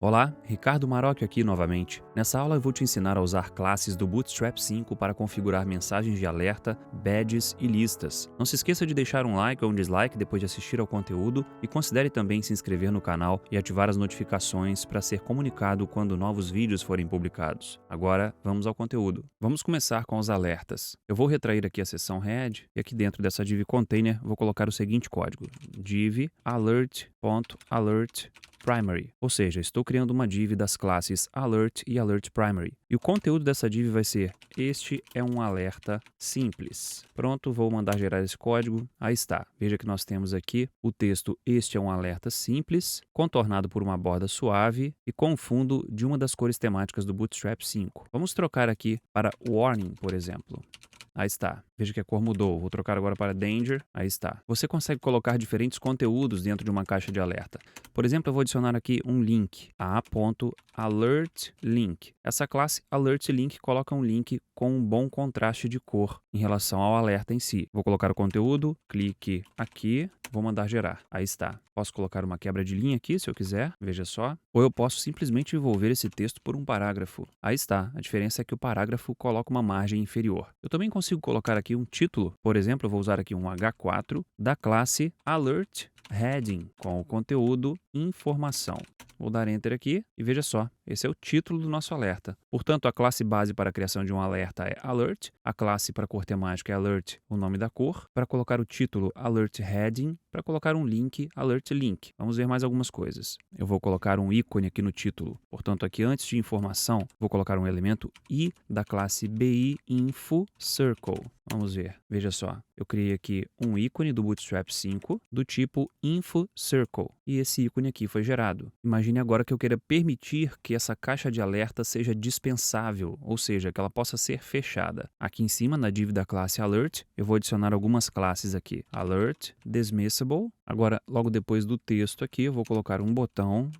Olá, Ricardo Marocchio aqui novamente. Nessa aula eu vou te ensinar a usar classes do Bootstrap 5 para configurar mensagens de alerta, badges e listas. Não se esqueça de deixar um like ou um dislike depois de assistir ao conteúdo e considere também se inscrever no canal e ativar as notificações para ser comunicado quando novos vídeos forem publicados. Agora, vamos ao conteúdo. Vamos começar com os alertas. Eu vou retrair aqui a seção head e aqui dentro dessa div container vou colocar o seguinte código: div alert.alert primary, ou seja, estou criando uma div das classes alert e alert primary. E o conteúdo dessa div vai ser: este é um alerta simples. Pronto, vou mandar gerar esse código. Aí está. Veja que nós temos aqui o texto "este é um alerta simples", contornado por uma borda suave e com fundo de uma das cores temáticas do Bootstrap 5. Vamos trocar aqui para warning, por exemplo. Aí está. Veja que a cor mudou. Vou trocar agora para Danger. Aí está. Você consegue colocar diferentes conteúdos dentro de uma caixa de alerta. Por exemplo, eu vou adicionar aqui um link, a.alertLink. Essa classe alertLink coloca um link com um bom contraste de cor em relação ao alerta em si. Vou colocar o conteúdo, clique aqui, vou mandar gerar. Aí está. Posso colocar uma quebra de linha aqui se eu quiser, veja só. Ou eu posso simplesmente envolver esse texto por um parágrafo. Aí está. A diferença é que o parágrafo coloca uma margem inferior. Eu também consigo colocar aqui um título. Por exemplo, eu vou usar aqui um H4 da classe Alert Heading, com o conteúdo informação. Vou dar Enter aqui e veja só, esse é o título do nosso alerta. Portanto, a classe base para a criação de um alerta é Alert, a classe para cor temática é Alert, o nome da cor, para colocar o título Alert Heading, para colocar um link Alert Link. Vamos ver mais algumas coisas. Eu vou colocar um ícone aqui no título. Portanto, aqui antes de informação, vou colocar um elemento I da classe BI Info Circle. Vamos ver, veja só, eu criei aqui um ícone do Bootstrap 5 do tipo Info Circle e esse ícone aqui foi gerado. Imagine agora que eu queira permitir que essa caixa de alerta seja dispensável, ou seja, que ela possa ser fechada. Aqui em cima, na div da classe Alert, eu vou adicionar algumas classes aqui. Alert, Dismissible. Agora, logo depois do texto aqui, eu vou colocar um botão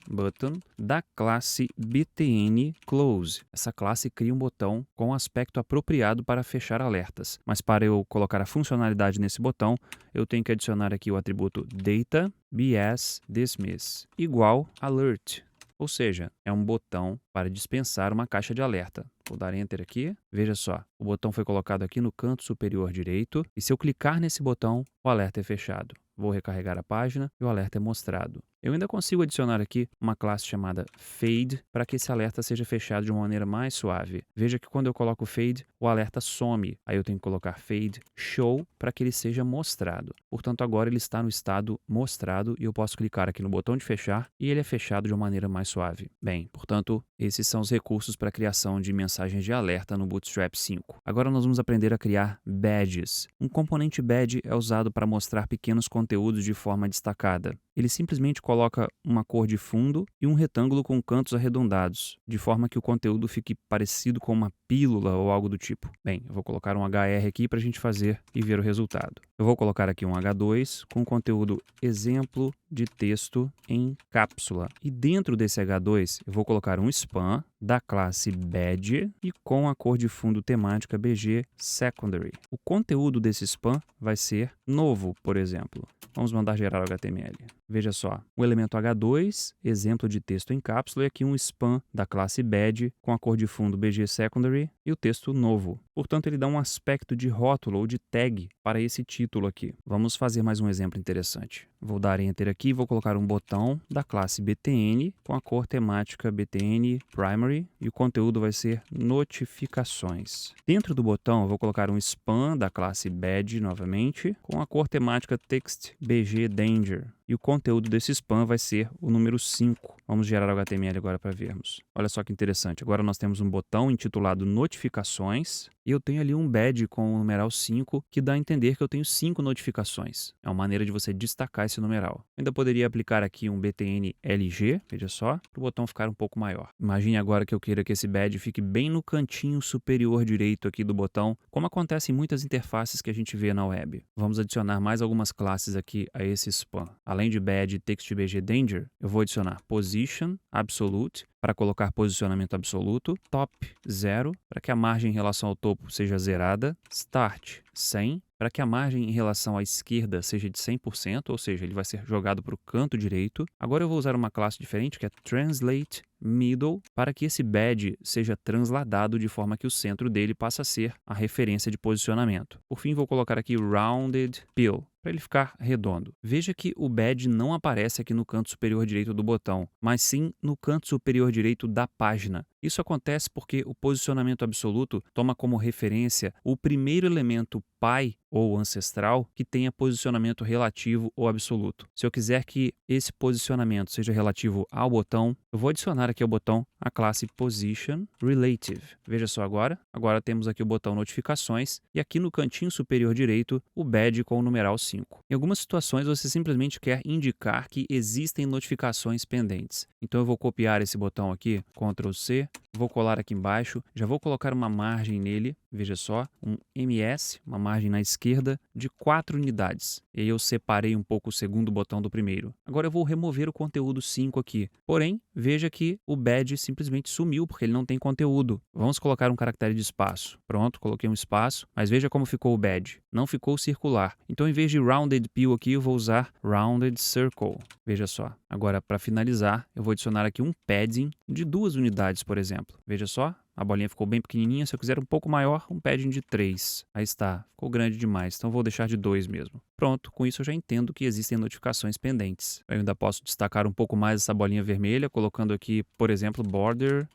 da classe btn close. Essa classe cria um botão com aspecto apropriado para fechar alertas. Mas para eu colocar a funcionalidade nesse botão, eu tenho que adicionar aqui o atributo data bs dismiss igual alert. Ou seja, é um botão para dispensar uma caixa de alerta. Vou dar Enter aqui. Veja só, o botão foi colocado aqui no canto superior direito e se eu clicar nesse botão, o alerta é fechado. Vou recarregar a página e o alerta é mostrado. Eu ainda consigo adicionar aqui uma classe chamada Fade para que esse alerta seja fechado de uma maneira mais suave. Veja que quando eu coloco Fade, o alerta some. Aí eu tenho que colocar Fade Show para que ele seja mostrado. Portanto, agora ele está no estado mostrado e eu posso clicar aqui no botão de fechar e ele é fechado de uma maneira mais suave. Bem, portanto, esses são os recursos para a criação de mensagens de alerta no Bootstrap 5. Agora nós vamos aprender a criar badges. Um componente badge é usado para mostrar pequenos conteúdos de forma destacada. Ele simplesmente coloca uma cor de fundo e um retângulo com cantos arredondados, de forma que o conteúdo fique parecido com uma pílula ou algo do tipo. Bem, eu vou colocar um HR aqui para a gente fazer e ver o resultado. Eu vou colocar aqui um H2 com conteúdo exemplo de texto em cápsula. E dentro desse H2 eu vou colocar um span da classe badge e com a cor de fundo temática BG secondary. O conteúdo desse span vai ser novo, por exemplo. Vamos mandar gerar o HTML. Veja só, o elemento H2, exemplo de texto em cápsula, e aqui um span da classe badge com a cor de fundo BG secondary e o texto novo. Portanto, ele dá um aspecto de rótulo ou de tag para esse título aqui. Vamos fazer mais um exemplo interessante. Vou dar Enter aqui e vou colocar um botão da classe btn com a cor temática btn primary e o conteúdo vai ser notificações. Dentro do botão eu vou colocar um span da classe badge novamente com a cor temática text bg danger. E o conteúdo desse span vai ser o número 5. Vamos gerar o HTML agora para vermos. Olha só que interessante. Agora nós temos um botão intitulado Notificações e eu tenho ali um badge com o numeral 5 que dá a entender que eu tenho 5 notificações. É uma maneira de você destacar esse numeral. Eu ainda poderia aplicar aqui um btn LG, veja só, para o botão ficar um pouco maior. Imagine agora que eu queira que esse badge fique bem no cantinho superior direito aqui do botão, como acontece em muitas interfaces que a gente vê na web. Vamos adicionar mais algumas classes aqui a esse span. Além de badge textbg danger, eu vou adicionar position absolute para colocar posicionamento absoluto, top 0 para que a margem em relação ao topo seja zerada, start 100 para que a margem em relação à esquerda seja de 100%, ou seja, ele vai ser jogado para o canto direito. Agora eu vou usar uma classe diferente, que é Translate Middle, para que esse badge seja transladado de forma que o centro dele passa a ser a referência de posicionamento. Por fim, vou colocar aqui Rounded Pill, para ele ficar redondo. Veja que o badge não aparece aqui no canto superior direito do botão, mas sim no canto superior direito da página. Isso acontece porque o posicionamento absoluto toma como referência o primeiro elemento pai ou ancestral que tenha posicionamento relativo ou absoluto. Se eu quiser que esse posicionamento seja relativo ao botão, eu vou adicionar aqui ao botão a classe Position Relative. Veja só agora. Agora temos aqui o botão Notificações e aqui no cantinho superior direito o badge com o numeral 5. Em algumas situações você simplesmente quer indicar que existem notificações pendentes. Então eu vou copiar esse botão aqui, Ctrl C, vou colar aqui embaixo, já vou colocar uma margem nele, veja só, um MS, uma margem na esquerda, de 4 unidades. E aí eu separei um pouco o segundo botão do primeiro. Agora eu vou remover o conteúdo 5 aqui. Porém, veja que o badge simplesmente sumiu, porque ele não tem conteúdo. Vamos colocar um caractere de espaço. Pronto, coloquei um espaço, mas veja como ficou o badge. Não ficou circular. Então, em vez de Rounded Pill aqui, eu vou usar Rounded Circle. Veja só. Agora, para finalizar, eu vou adicionar aqui um padding de 2 unidades, por exemplo. Veja só. A bolinha ficou bem pequenininha, se eu quiser um pouco maior, um padding de 3. Aí está, ficou grande demais, então vou deixar de 2 mesmo. Pronto, com isso eu já entendo que existem notificações pendentes. Eu ainda posso destacar um pouco mais essa bolinha vermelha, colocando aqui, por exemplo, Border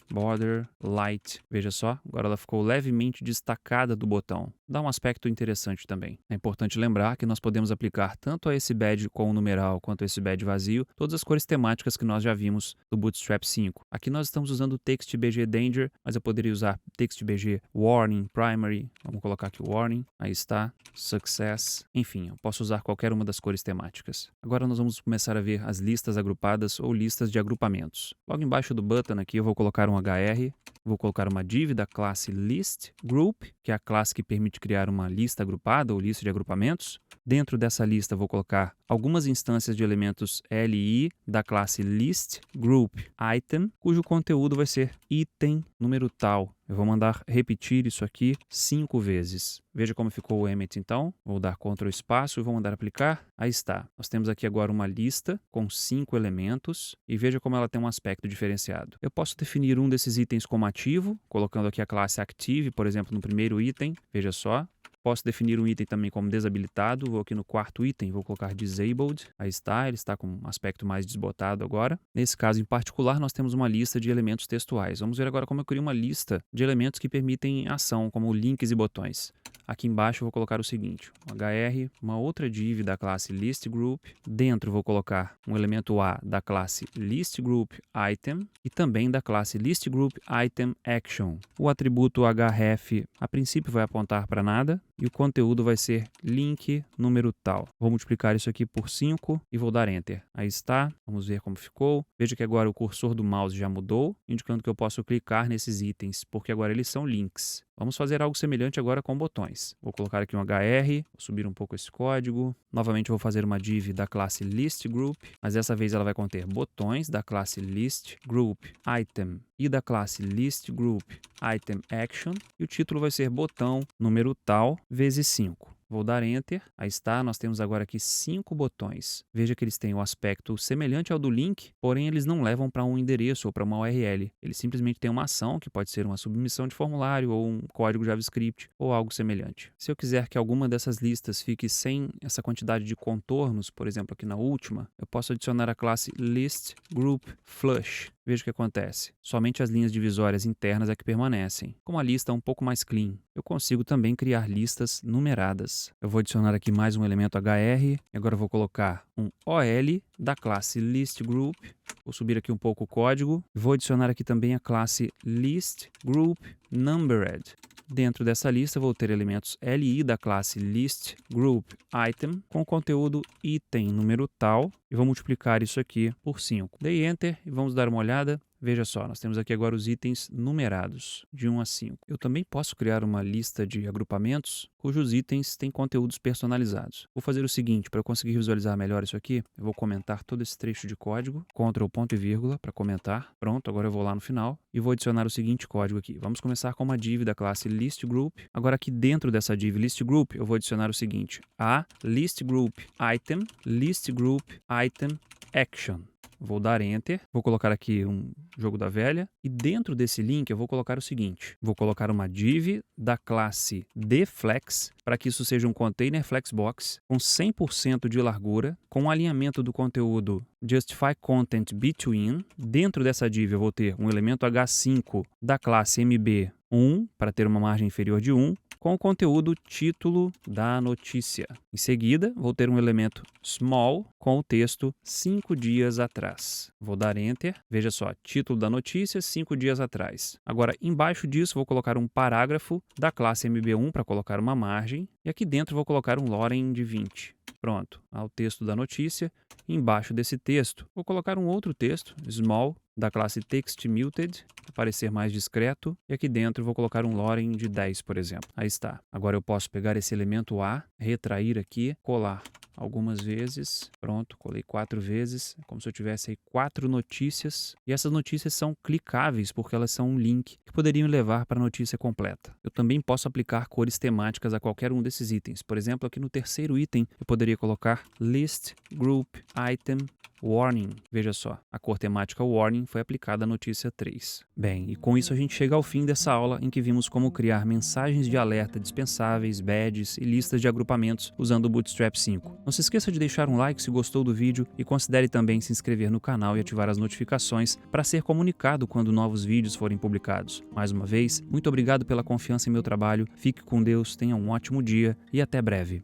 Light. Veja só, agora ela ficou levemente destacada do botão. Dá um aspecto interessante também. É importante lembrar que nós podemos aplicar tanto a esse badge com o numeral quanto a esse badge vazio, todas as cores temáticas que nós já vimos do Bootstrap 5. Aqui nós estamos usando o TextBG Danger, mas eu poderia usar TextBG Warning, Primary, vamos colocar aqui Warning, aí está, Success, enfim, eu posso usar qualquer uma das cores temáticas. Agora nós vamos começar a ver as listas agrupadas ou listas de agrupamentos. Logo embaixo do button aqui eu vou colocar um HR, vou colocar uma div da classe List Group, que é a classe que permite criar uma lista agrupada ou lista de agrupamentos. Dentro dessa lista vou colocar algumas instâncias de elementos LI da classe List Group Item, cujo conteúdo vai ser item número tal. Eu vou mandar repetir isso aqui 5 vezes. Veja como ficou o emmet então. Vou dar Ctrl espaço e vou mandar aplicar. Aí está. Nós temos aqui agora uma lista com 5 elementos e veja como ela tem um aspecto diferenciado. Eu posso definir um desses itens como ativo, colocando aqui a classe Active, por exemplo, no primeiro item. Veja só. Posso definir um item também como desabilitado. Vou aqui no quarto item, vou colocar Disabled. Aí está, ele está com um aspecto mais desbotado agora. Nesse caso em particular, nós temos uma lista de elementos textuais. Vamos ver agora como eu crio uma lista de elementos que permitem ação, como links e botões. Aqui embaixo eu vou colocar o seguinte, um HR, uma outra div da classe ListGroup. Dentro vou colocar um elemento A da classe ListGroup Item e também da classe ListGroup Item Action. O atributo href a princípio vai apontar para nada e o conteúdo vai ser link número tal. Vou multiplicar isso aqui por 5 e vou dar Enter. Aí está, vamos ver como ficou. Veja que agora o cursor do mouse já mudou, indicando que eu posso clicar nesses itens, porque agora eles são links. Vamos fazer algo semelhante agora com botões. Vou colocar aqui um HR, vou subir um pouco esse código. Novamente vou fazer uma div da classe ListGroup, mas dessa vez ela vai conter botões da classe ListGroup Item e da classe ListGroup Item Action. E o título vai ser botão número tal vezes 5. Vou dar Enter. Aí está, nós temos agora aqui 5 botões. Veja que eles têm o aspecto semelhante ao do link, porém eles não levam para um endereço ou para uma URL. Eles simplesmente têm uma ação, que pode ser uma submissão de formulário ou um código JavaScript ou algo semelhante. Se eu quiser que alguma dessas listas fique sem essa quantidade de contornos, por exemplo aqui na última, eu posso adicionar a classe ListGroupFlush. Veja o que acontece. Somente as linhas divisórias internas é que permanecem. Com a lista um pouco mais clean, eu consigo também criar listas numeradas. Eu vou adicionar aqui mais um elemento HR. E agora eu vou colocar um OL da classe ListGroup. Vou subir aqui um pouco o código. Vou adicionar aqui também a classe ListGroupNumbered. Dentro dessa lista vou ter elementos LI da classe ListGroupItem com conteúdo item número tal. e vou multiplicar isso aqui por 5. Dei Enter e vamos dar uma olhada. Veja só, nós temos aqui agora os itens numerados, de 1 a 5. Eu também posso criar uma lista de agrupamentos cujos itens têm conteúdos personalizados. Vou fazer o seguinte, para eu conseguir visualizar melhor isso aqui, eu vou comentar todo esse trecho de código, Ctrl ponto e vírgula para comentar. Pronto, agora eu vou lá no final e vou adicionar o seguinte código aqui. Vamos começar com uma div da classe ListGroup. Agora aqui dentro dessa div ListGroup, eu vou adicionar o seguinte, a ListGroup Item Action. Vou dar Enter, vou colocar aqui um jogo da velha e dentro desse link eu vou colocar o seguinte, vou colocar uma div da classe dFlex para que isso seja um container flexbox com 100% de largura, com o alinhamento do conteúdo Justify Content Between. Dentro dessa div eu vou ter um elemento H5 da classe MB1 para ter uma margem inferior de 1, com o conteúdo título da notícia. Em seguida, vou ter um elemento small com o texto 5 dias atrás. Vou dar Enter. Veja só, título da notícia 5 dias atrás. Agora, embaixo disso, vou colocar um parágrafo da classe MB1 para colocar uma margem. E aqui dentro vou colocar um loren de 20. Pronto, ao texto da notícia. Embaixo desse texto, vou colocar um outro texto, small, da classe TextMuted, para parecer mais discreto. E aqui dentro vou colocar um loren de 10, por exemplo. Aí está. Agora eu posso pegar esse elemento A, retrair aqui, colar algumas vezes. Pronto, colei 4 vezes. É como se eu tivesse aí 4 notícias. E essas notícias são clicáveis porque elas são um link que poderiam levar para a notícia completa. Eu também posso aplicar cores temáticas a qualquer um desses itens. Por exemplo, aqui no terceiro item eu poderia colocar List Group Item Warning. Veja só, a cor temática Warning foi aplicada à notícia 3. Bem, e com isso a gente chega ao fim dessa aula em que vimos como criar mensagens de alerta dispensáveis, badges e listas de agrupamentos usando o Bootstrap 5. Não se esqueça de deixar um like se gostou do vídeo e considere também se inscrever no canal e ativar as notificações para ser comunicado quando novos vídeos forem publicados. Mais uma vez, muito obrigado pela confiança em meu trabalho, fique com Deus, tenha um ótimo dia e até breve.